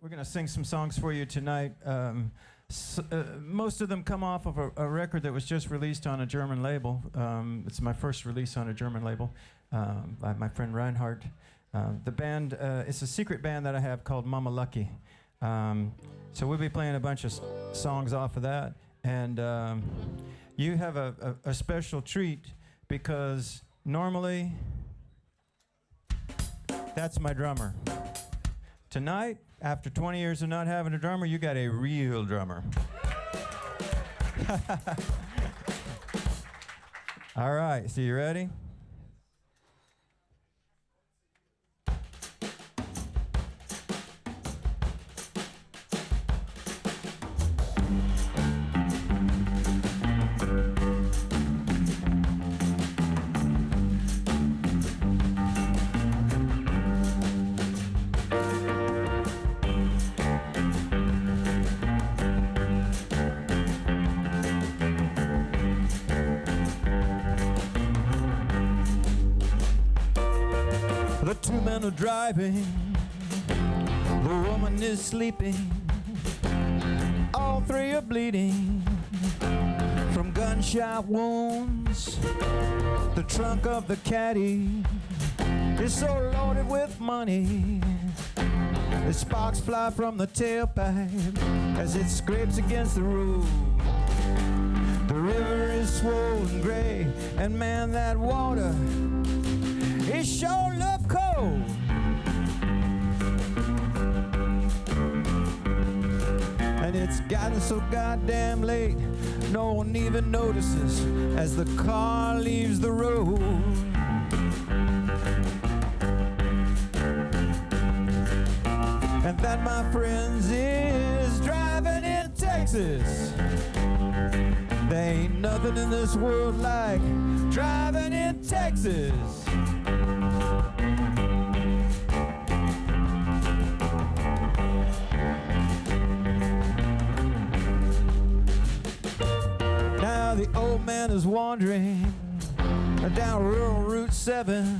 We're gonna sing some songs for you tonight. Most of them come off of a record that was just released on a German label. It's my first release on a German label by my friend Reinhardt. The band, it's a secret band that I have called Mama Lucky. So we'll be playing a bunch of songs off of that. And you have a special treat because normally that's my drummer. Tonight, after 20 years of not having a drummer, you got a real drummer. All right, so you ready? The two men are driving, the woman is sleeping, all three are bleeding from gunshot wounds. The trunk of the caddy is so loaded with money, the sparks fly from the tailpipe as it scrapes against the road. The river is swollen gray, and man, that water is sure love cold. And it's gotten so goddamn late, no one even notices as the car leaves the road. And that, my friends, is driving in Texas. There ain't nothing in this world like driving in Texas. Now the old man is wandering down rural Route 7.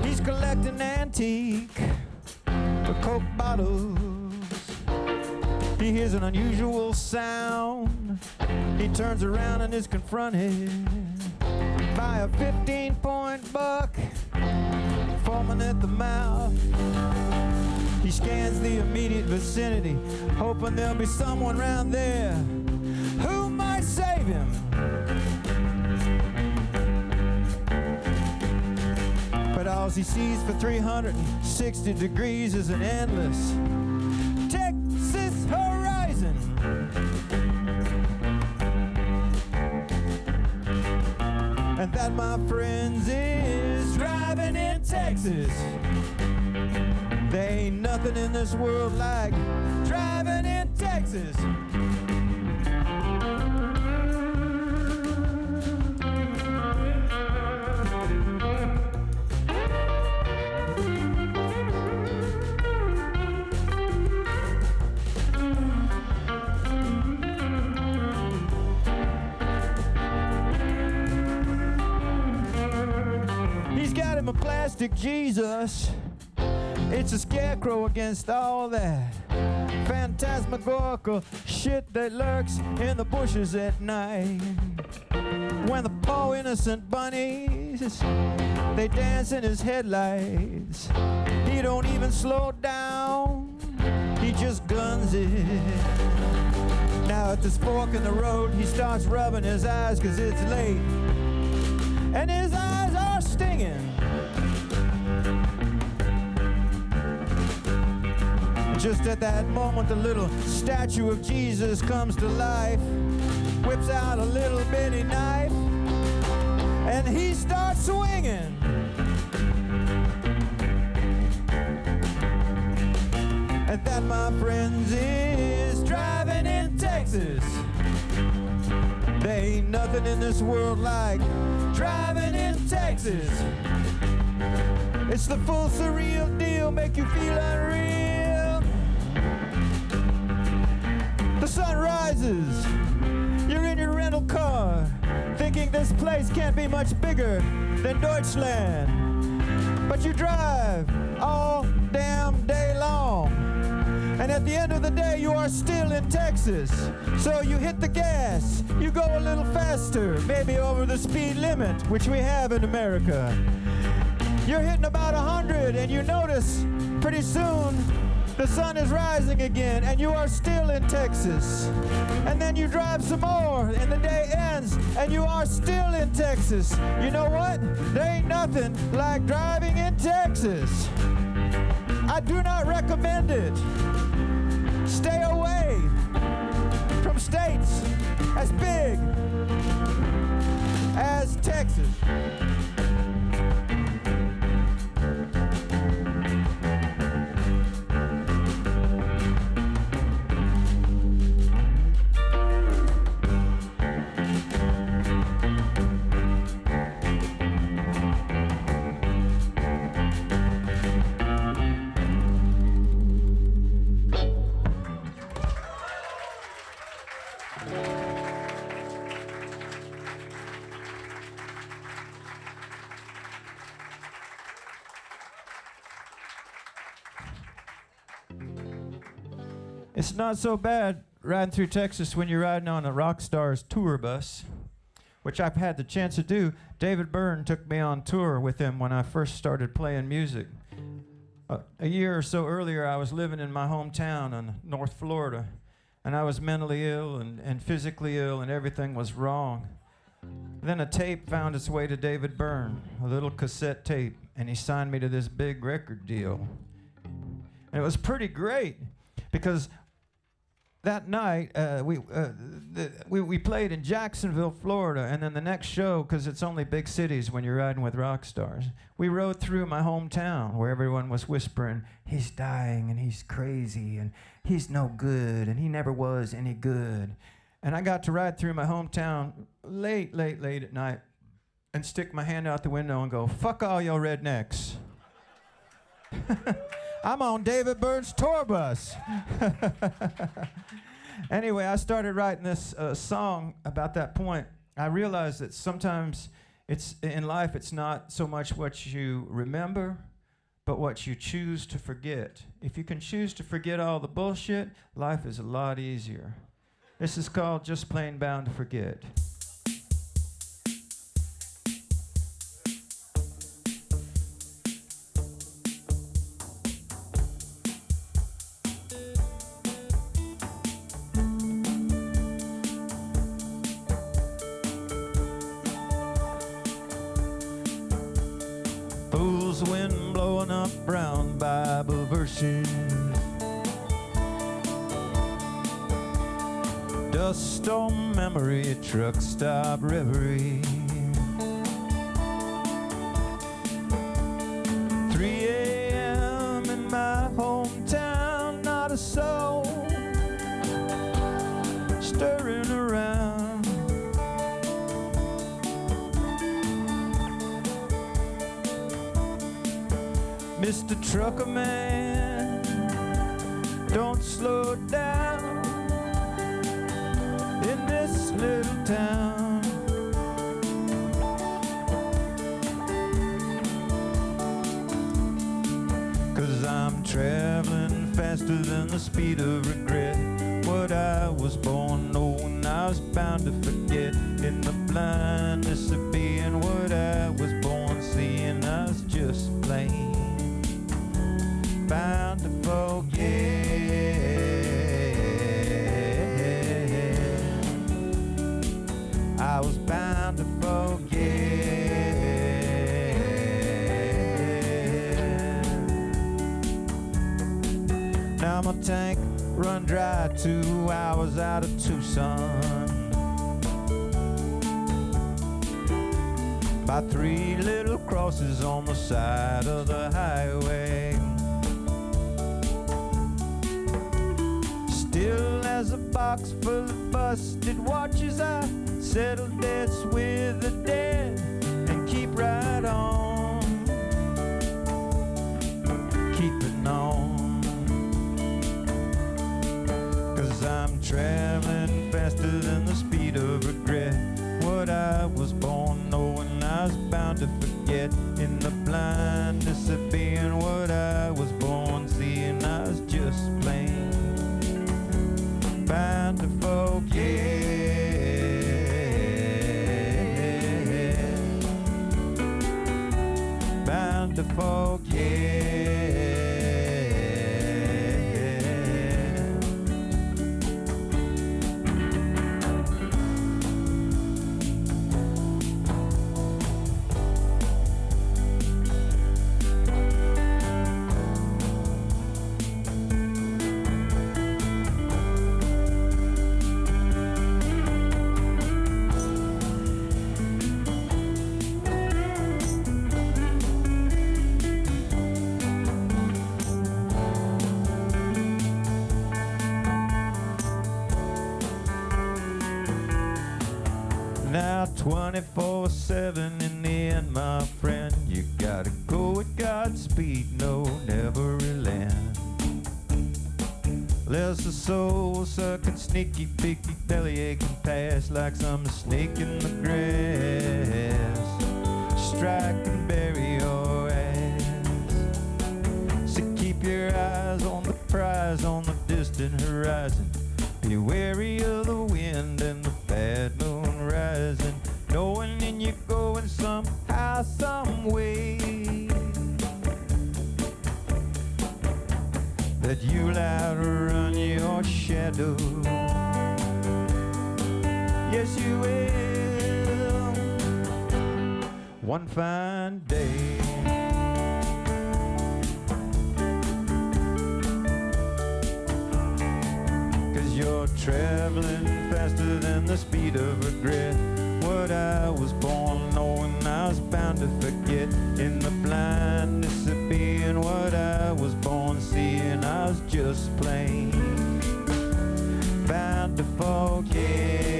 He's collecting antique Coke bottles. He hears an unusual sound. He turns around and is confronted by a 15-point buck foaming at the mouth. He scans the immediate vicinity, hoping there'll be someone around there who might save him. But all he sees for 360 degrees is an endless Texas horizon. And that, my friends, is driving in Texas. There ain't nothing in this world like driving in Texas. A plastic Jesus, it's a scarecrow against all that phantasmagorical shit that lurks in the bushes at night. When the poor innocent bunnies, they dance in his headlights, he don't even slow down, he just guns it. Now at this fork in the road, he starts rubbing his eyes 'cause it's late, and his eyes are stinging. Just at that moment, the little statue of Jesus comes to life, whips out a little bitty knife, and he starts swinging. And that, my friends, is driving in Texas. There ain't nothing in this world like driving in Texas. It's the full surreal deal, make you feel unreal. The sun rises, you're in your rental car, thinking this place can't be much bigger than Deutschland. But you drive all damn day long, at the end of the day, you are still in Texas. So you hit the gas, you go a little faster, maybe over the speed limit, which we have in America. You're hitting about 100, and you notice pretty soon the sun is rising again, and you are still in Texas. And then you drive some more, and the day ends, and you are still in Texas. You know what? There ain't nothing like driving in Texas. I do not recommend it. Stay away from states as big as Texas. It's not so bad riding through Texas when you're riding on a rock star's tour bus, which I've had the chance to do. David Byrne took me on tour with him when I first started playing music. A year or so earlier, I was living in my hometown in North Florida, and I was mentally ill and physically ill, and everything was wrong. Then a tape found its way to David Byrne, a little cassette tape, and he signed me to this big record deal. And it was pretty great, because that night, we played in Jacksonville, Florida, and then the next show, because it's only big cities when you're riding with rock stars, we rode through my hometown where everyone was whispering, he's dying, and he's crazy, and he's no good, and he never was any good. And I got to ride through my hometown late at night and stick my hand out the window and go, fuck all your rednecks. I'm on David Byrne's tour bus. Anyway, I started writing this song about that point. I realized that sometimes in life, it's not so much what you remember, but what you choose to forget. If you can choose to forget all the bullshit, life is a lot easier. This is called Just Plain Bound to Forget. Wind blowing up brown Bible verses, dust on memory, truck stop reverie. 3 a.m. in my hometown, not a soul stirring around. Mr. Trucker Man, don't slow down in this little town. Cause I'm traveling faster than the speed of regret. What I was born knowing I was bound to forget. In the blindness of being what I was born seeing, I was just plain bound to forget. I was bound to forget. Now my tank run dry 2 hours out of Tucson. By 3 little crosses on the side of the highway. Still as a box full of busted watches, I settle debts with the dead and keep right on, keeping on. Cause I'm traveling faster than the speed of regret. What I was born knowing I was bound to forget. In the blindness of being what I was born seeing, I was just plain forget. Now 24/7 in the end, my friend, you gotta go at God's speed, no, never relent. Lest the soul sucking, sneaky, peeky, bellyaching past like some snake in the grass. Strike and bury your ass. So keep your eyes on the prize on the distant horizon. Be wary of the wind and the bad moon rising, knowing then you're going somehow, some way, that you'll outrun your shadow. Yes, you will, one fine day. You're traveling faster than the speed of regret. What I was born knowing I was bound to forget. In the blindness of being what I was born seeing, I was just plain bound to forget.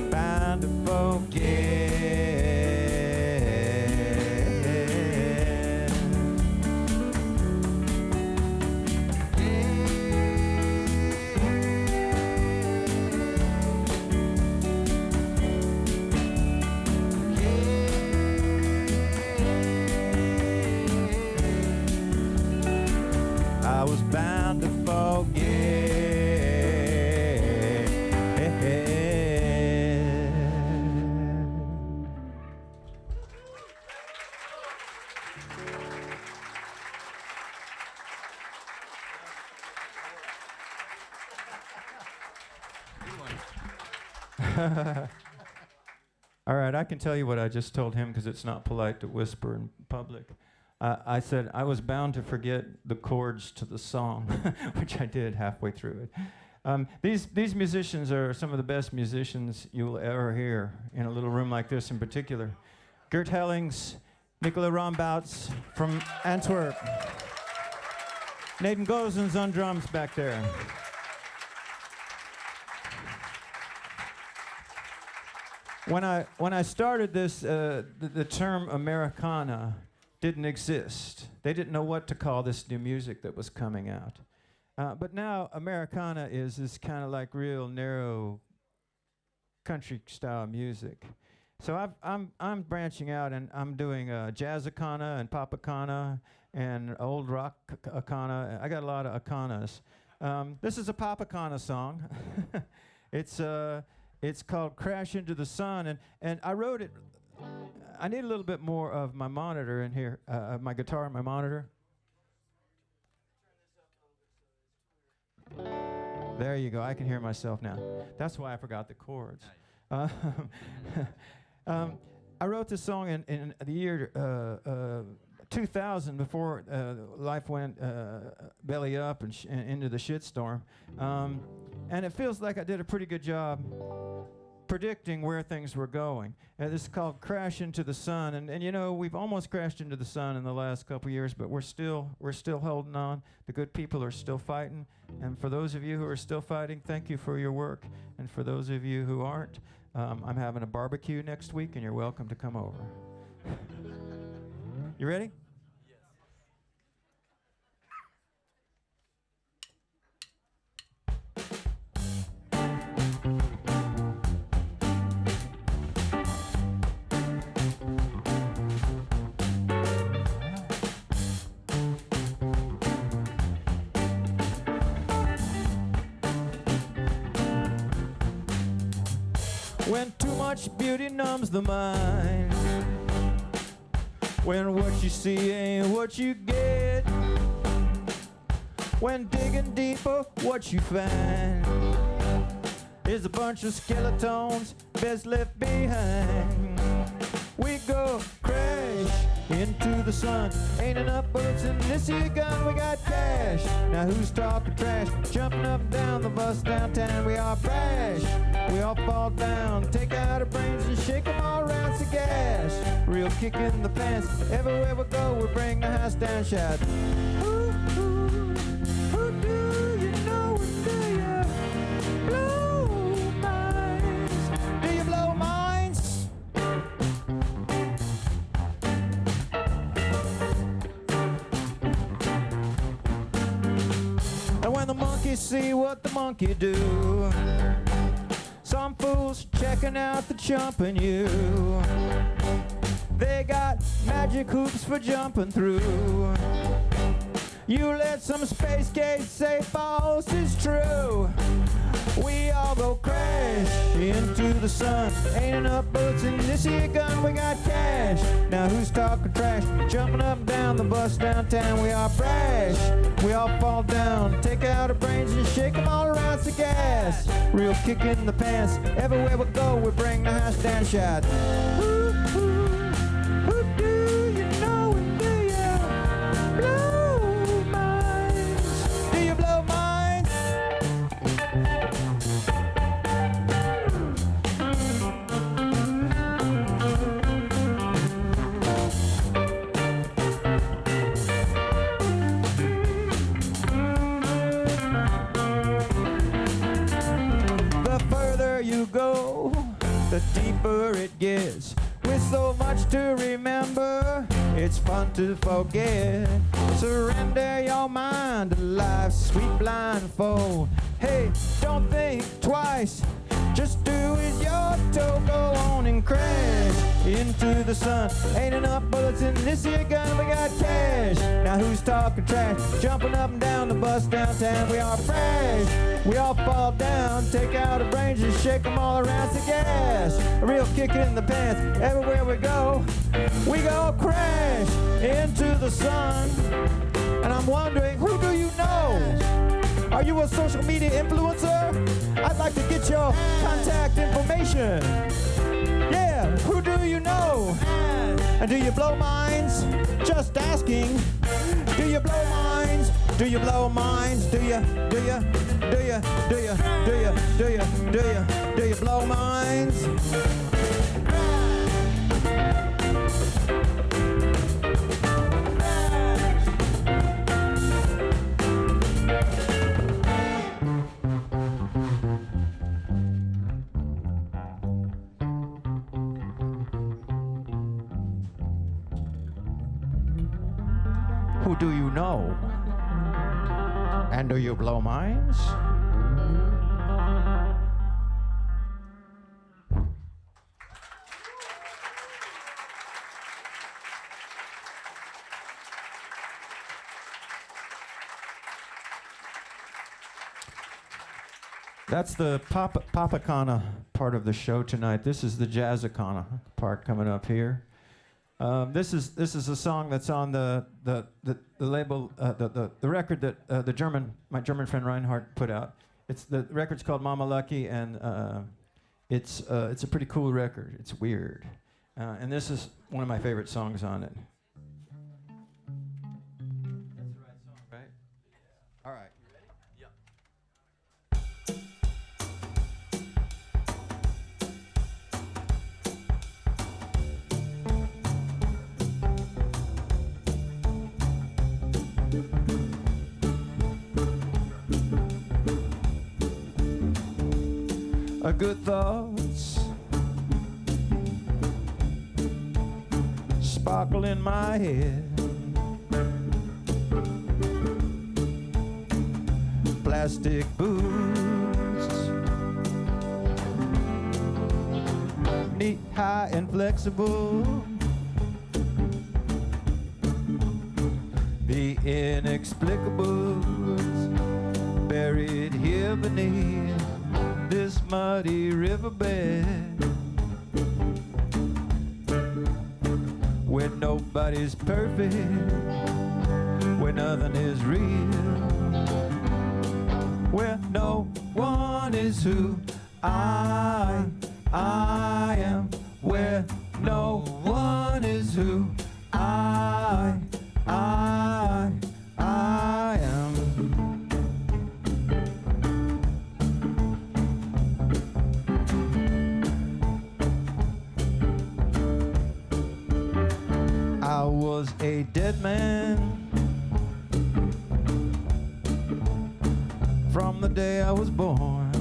Bound to forget. I was bound to forget. All right, I can tell you what I just told him because it's not polite to whisper in public. I said I was bound to forget the chords to the song, which I did halfway through it. These musicians are some of the best musicians you'll ever hear in a little room like this in particular. Geert Hellings, Nicolas Rombouts from Antwerp. Natan Goessens on drums back there. When I started this, the term Americana didn't exist. They didn't know what to call this new music that was coming out. But now Americana is this kind of like real narrow country style music. So I'm branching out and I'm doing Jazzicana and Popacana and old rock Acana. I got a lot of Acanas. This is a Popacana song. It's called Crash Into the Sun, and I wrote it. I need a little bit more of my monitor in here, my guitar and my monitor. There you go. I can hear myself now. That's why I forgot the chords. I wrote this song in the year 2000, before life went belly up and into the shitstorm. And it feels like I did a pretty good job predicting where things were going. This is called Crash Into the Sun, and you know, we've almost crashed into the sun in the last couple years, but we're still holding on. The good people are still fighting, and for those of you who are still fighting, thank you for your work, and for those of you who aren't, I'm having a barbecue next week, and you're welcome to come over. You ready? When 2 much beauty numbs the mind, when what you see ain't what you get, when digging deeper what you find is a bunch of skeletons best left behind. We go crash into the sun. Ain't enough bullets in this here gun, we got cash. Now who's talking trash? Jumping up and down the bus downtown, we all crash. We all fall down, take out our brains and shake them all around to gas. Real kick in the pants, everywhere we go we bring the house down, shout. Ooh, ooh, who do you know and do you blow minds? Do you blow minds? And when the monkeys see what the monkey do, some fools checking out the jumping you. They got magic hoops for jumping through. You let some space case say false is true. We all go crash into the sun. Ain't enough bullets in this here gun, we got cash. Now who's talking trash? Jumping up and down the bus downtown, we all crash. We all fall down, take out our brains and shake them all around to gas. Real kick in the pants, everywhere we go we bring the house down, shout. Ooh, ooh, who do you know and do you blow minds? Do you blow minds? The further you go, the deeper it gets. With so much to remember, it's fun to forget. Surrender your mind to life's sweet blindfold. Hey, don't think twice, just do as you're told. Go on and crash into the sun. Ain't enough bullets in this here gun, we got cash. Now who's talking trash? Jumping up and down the bus downtown, we all crash. We all fall down, take out our brains and shake them all around to gas. A real kick in the pants, everywhere we go crash into the sun. And I'm wondering, who do you know? Are you a social media influencer? I'd like to get your contact information. Yeah, who do you know? And do you blow minds? Just asking. Do you blow minds? Do you blow minds? Do you blow minds? Who do you know? And do you blow minds? That's the Papakana part of the show tonight. This is the Jazzakana part coming up here. This is a song that's on the label, the record that my German friend Reinhardt put out. The record's called Mama Lucky, and it's a pretty cool record. It's weird, and this is one of my favorite songs on it. That's the right song, right? All right. You ready? Yeah. Good thoughts sparkle in my head. Plastic boots, neat, high, and flexible. The inexplicable buried here beneath this muddy riverbed. where nobody's perfect, where nothing is real, where no one is who I am, where no one is who I am. I was a dead man from the day I was born.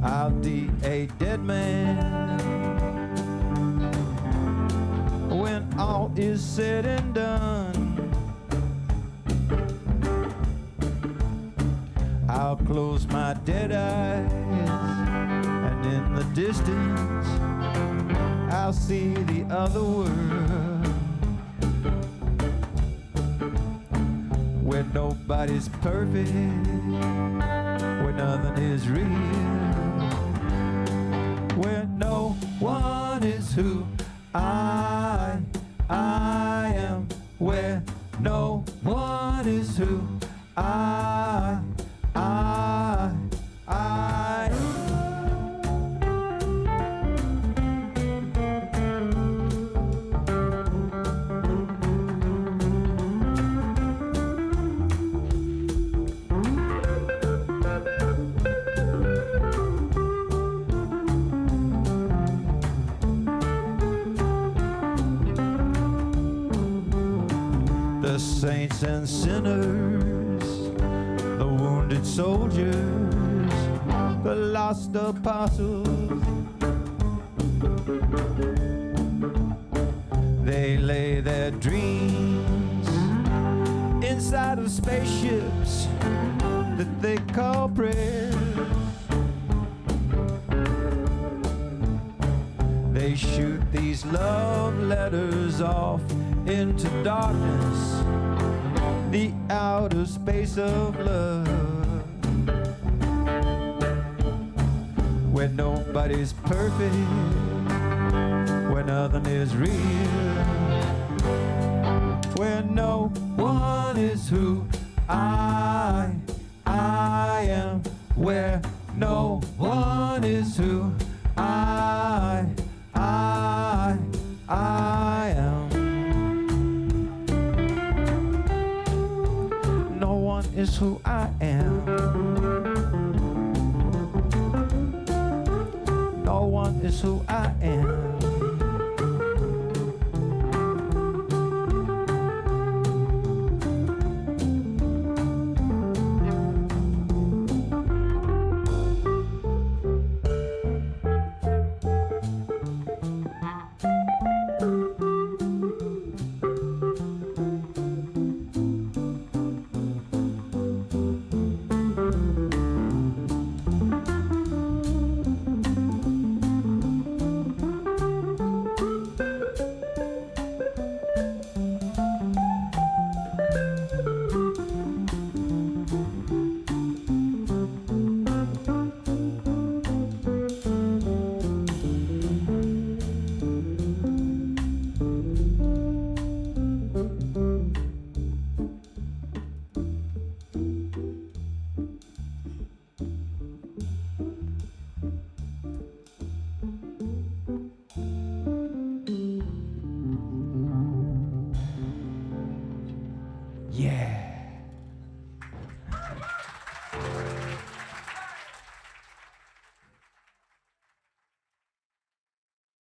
I'll be a dead man when all is said and done. I'll close my dead eyes, and in the distance I'll see the other world, where nobody's perfect, where nothing is real, where no one is who I am, where no one is who I am. The saints and sinners, the wounded soldiers, the lost apostles, they lay their dreams inside of spaceships that they call prayers. They shoot these love letters off into darkness, the outer space of love, where nobody's perfect, where nothing is real, where no one is who I am, where no one is who I am. No one is who I am. No one is who I am.